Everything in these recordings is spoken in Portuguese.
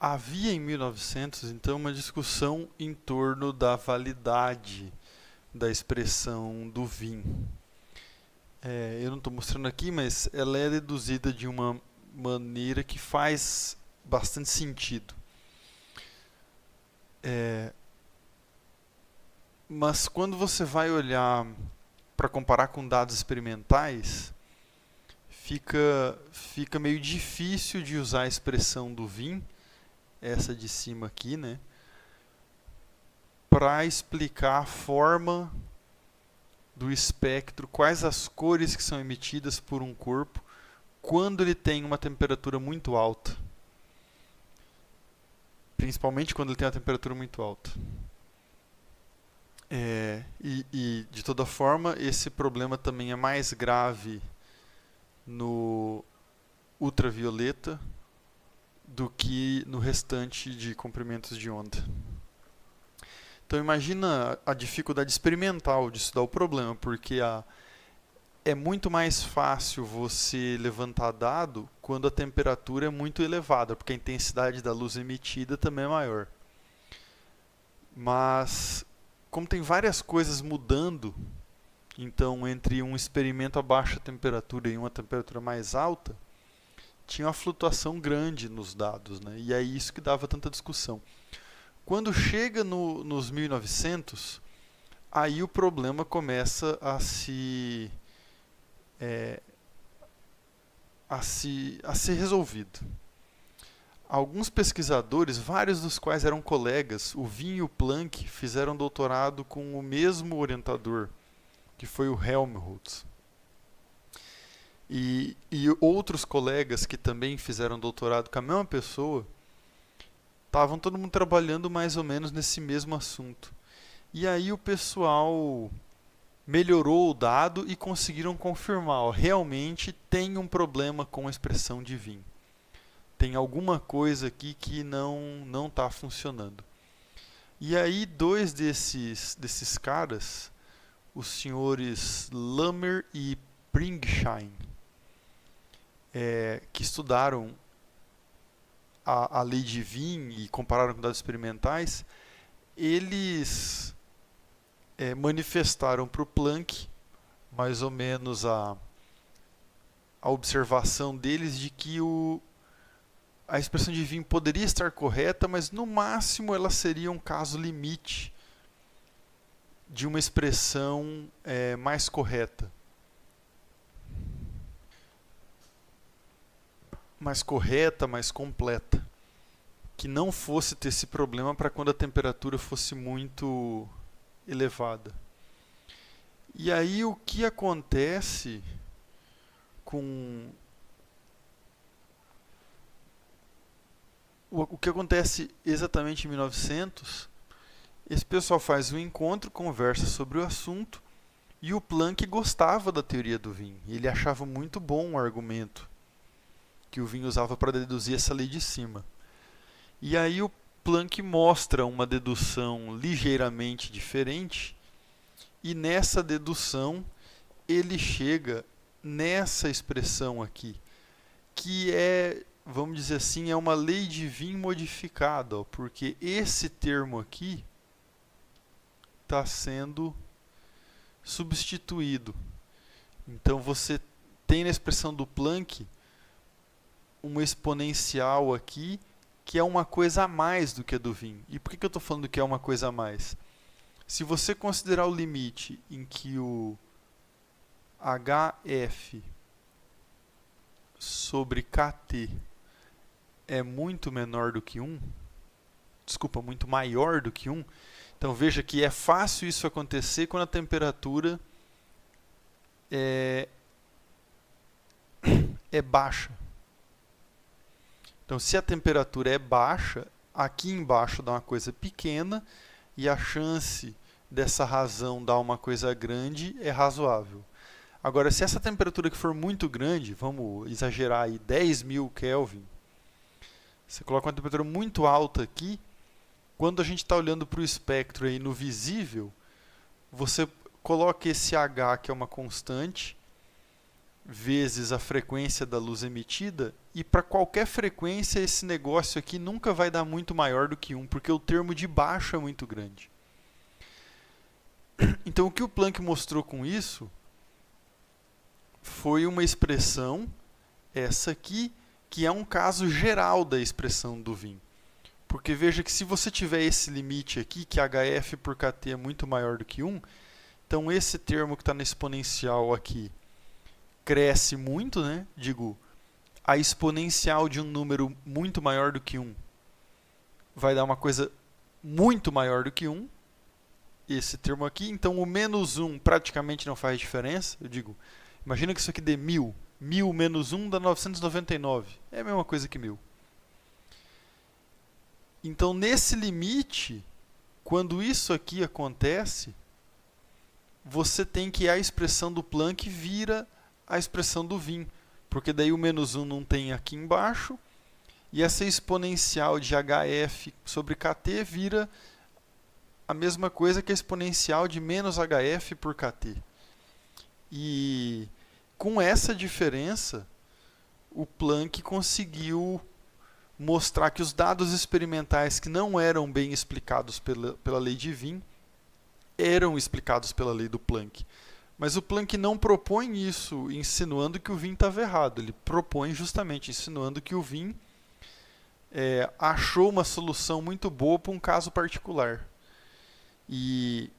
Havia em 1900, então, uma discussão em torno da validade da expressão do Wien. Eu não estou mostrando aqui, mas ela é deduzida de uma maneira que faz bastante sentido. Mas quando você vai olhar para comparar com dados experimentais, fica meio difícil de usar a expressão do Wien, essa de cima aqui, né, para explicar a forma do espectro, quais as cores que são emitidas por um corpo quando ele tem uma temperatura muito alta. Principalmente quando ele tem uma temperatura muito alta. E de toda forma, esse problema também é mais grave no ultravioleta do que no restante de comprimentos de onda. Então imagina a dificuldade experimental de estudar o problema, porque é muito mais fácil você levantar dado quando a temperatura é muito elevada, porque a intensidade da luz emitida também é maior. Mas, como tem várias coisas mudando, então entre um experimento a baixa temperatura e uma temperatura mais alta, tinha uma flutuação grande nos dados, né? E é isso que dava tanta discussão. Quando chega nos 1900, aí o problema começa a ser resolvido. Alguns pesquisadores, vários dos quais eram colegas, o Wien e o Planck, fizeram doutorado com o mesmo orientador, que foi o Helmholtz. E outros colegas que também fizeram doutorado com a mesma pessoa, estavam todo mundo trabalhando mais ou menos nesse mesmo assunto. E aí o pessoal melhorou o dado e conseguiram confirmar, ó, realmente tem um problema com a expressão de Wien. Tem alguma coisa aqui que não está funcionando. E aí dois desses caras, os senhores Lammer e Pringshein, que estudaram a lei de Wien e compararam com dados experimentais, eles manifestaram para o Planck mais ou menos a observação deles de que a expressão de Wien poderia estar correta, mas no máximo ela seria um caso limite de uma expressão mais correta. Mais correta, mais completa. Que não fosse ter esse problema para quando a temperatura fosse muito elevada. E aí o que acontece com... O que acontece exatamente em 1900, esse pessoal faz um encontro, conversa sobre o assunto, e o Planck gostava da teoria do Wien. Ele achava muito bom o argumento que o Wien usava para deduzir essa lei de cima. E aí o Planck mostra uma dedução ligeiramente diferente, e nessa dedução ele chega nessa expressão aqui, que vamos dizer assim, é uma lei de Wien modificada, ó, porque esse termo aqui está sendo substituído. Então você tem na expressão do Planck uma exponencial aqui que é uma coisa a mais do que a do Wien. E por que eu estou falando que é uma coisa a mais? Se você considerar o limite em que o HF sobre KT é muito menor do que 1, muito maior do que 1, então veja que é fácil isso acontecer quando a temperatura é baixa. Então, se a temperatura é baixa, aqui embaixo dá uma coisa pequena e a chance dessa razão dar uma coisa grande é razoável. Agora, se essa temperatura que for muito grande, vamos exagerar aí, 10.000 Kelvin, você coloca uma temperatura muito alta aqui, quando a gente está olhando para o espectro aí no visível, você coloca esse H, que é uma constante, vezes a frequência da luz emitida, e para qualquer frequência esse negócio aqui nunca vai dar muito maior do que 1, porque o termo de baixo é muito grande. Então o que o Planck mostrou com isso foi uma expressão, essa aqui, que é um caso geral da expressão do Wien. Porque veja que se você tiver esse limite aqui, que HF por kT é muito maior do que 1, então esse termo que está na exponencial aqui cresce muito, né? Digo, a exponencial de um número muito maior do que 1 vai dar uma coisa muito maior do que 1, esse termo aqui. Então o menos 1 praticamente não faz diferença. Eu digo, imagina que isso aqui dê 1000. 1000 menos 1 dá 999. É a mesma coisa que 1000. Então, nesse limite, quando isso aqui acontece, você tem que a expressão do Planck vira a expressão do Wien. Porque daí o menos 1 não tem aqui embaixo. E essa exponencial de HF sobre kT vira a mesma coisa que a exponencial de menos HF por kT. E com essa diferença, o Planck conseguiu mostrar que os dados experimentais que não eram bem explicados pela lei de Wien eram explicados pela lei do Planck. Mas o Planck não propõe isso insinuando que o Wien estava errado. Ele propõe justamente insinuando que o Wien achou uma solução muito boa para um caso particular. E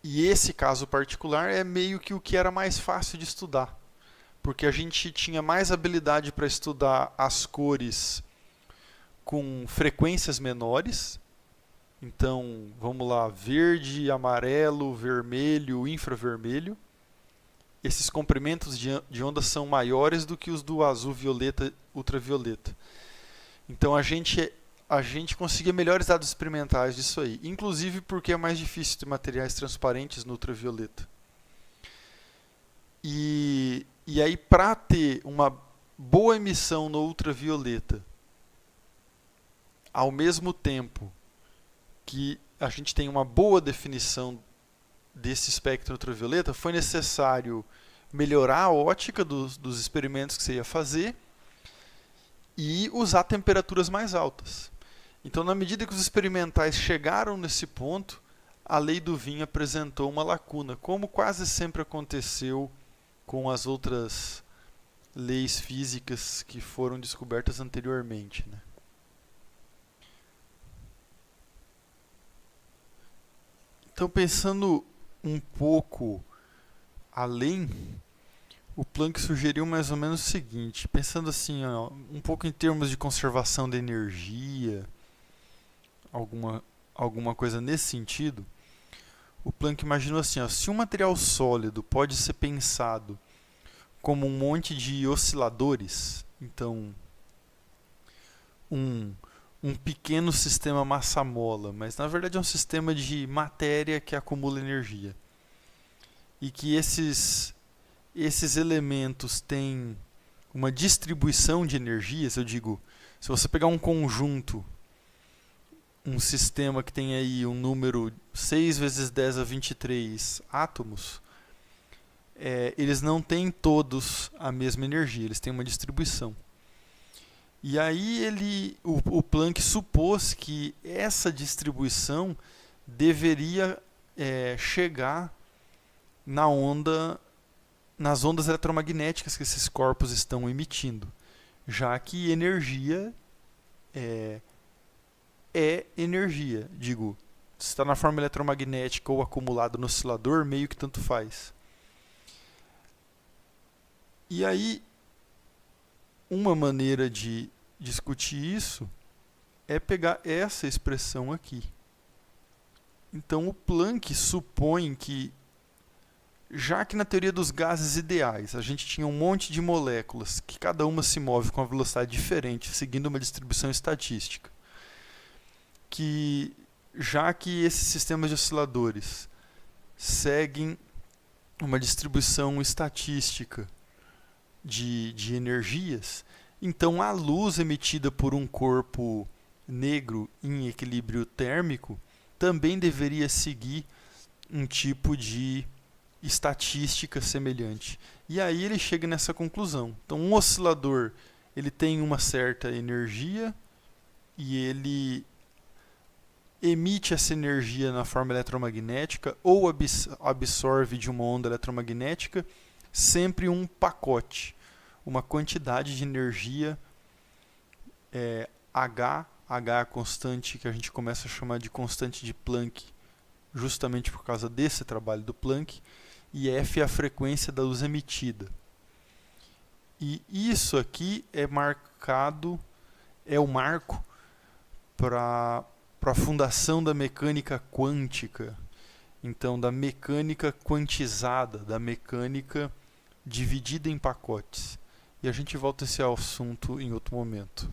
esse caso particular é meio que o que era mais fácil de estudar. Porque a gente tinha mais habilidade para estudar as cores com frequências menores. Então, vamos lá, verde, amarelo, vermelho, infravermelho. Esses comprimentos de onda são maiores do que os do azul, violeta, ultravioleta. Então, a gente conseguia melhores dados experimentais disso aí. Inclusive porque é mais difícil ter materiais transparentes no ultravioleta. E aí, para ter uma boa emissão no ultravioleta, ao mesmo tempo que a gente tem uma boa definição desse espectro ultravioleta, foi necessário melhorar a ótica dos experimentos que você ia fazer e usar temperaturas mais altas. Então, na medida que os experimentais chegaram nesse ponto, a lei do Wien apresentou uma lacuna, como quase sempre aconteceu com as outras leis físicas que foram descobertas anteriormente, né? Então, pensando um pouco além, o Planck sugeriu mais ou menos o seguinte, pensando assim, ó, um pouco em termos de conservação da energia, alguma coisa nesse sentido. O Planck imaginou assim, ó, se um material sólido pode ser pensado como um monte de osciladores, então um pequeno sistema massa-mola, mas na verdade é um sistema de matéria que acumula energia. E que esses elementos têm uma distribuição de energias, eu digo, se você pegar um conjunto, um sistema que tem aí um número 6 vezes 10 a 23 átomos, eles não têm todos a mesma energia, eles têm uma distribuição. E aí o Planck supôs que essa distribuição deveria chegar nas ondas eletromagnéticas que esses corpos estão emitindo, já que energia é energia. Digo, se está na forma eletromagnética ou acumulado no oscilador, meio que tanto faz. E aí, uma maneira de discutir isso é pegar essa expressão aqui. Então, o Planck supõe que, já que na teoria dos gases ideais a gente tinha um monte de moléculas que cada uma se move com uma velocidade diferente, seguindo uma distribuição estatística, que já que esses sistemas de osciladores seguem uma distribuição estatística de energias, então a luz emitida por um corpo negro em equilíbrio térmico também deveria seguir um tipo de estatística semelhante. E aí ele chega nessa conclusão. Então, um oscilador ele tem uma certa energia e ele emite essa energia na forma eletromagnética ou absorve de uma onda eletromagnética sempre um pacote, uma quantidade de energia H é a constante que a gente começa a chamar de constante de Planck, justamente por causa desse trabalho do Planck, e F é a frequência da luz emitida. E isso aqui é o marco para a fundação da mecânica quântica, então da mecânica quantizada, da mecânica dividida em pacotes. E a gente volta a esse assunto em outro momento.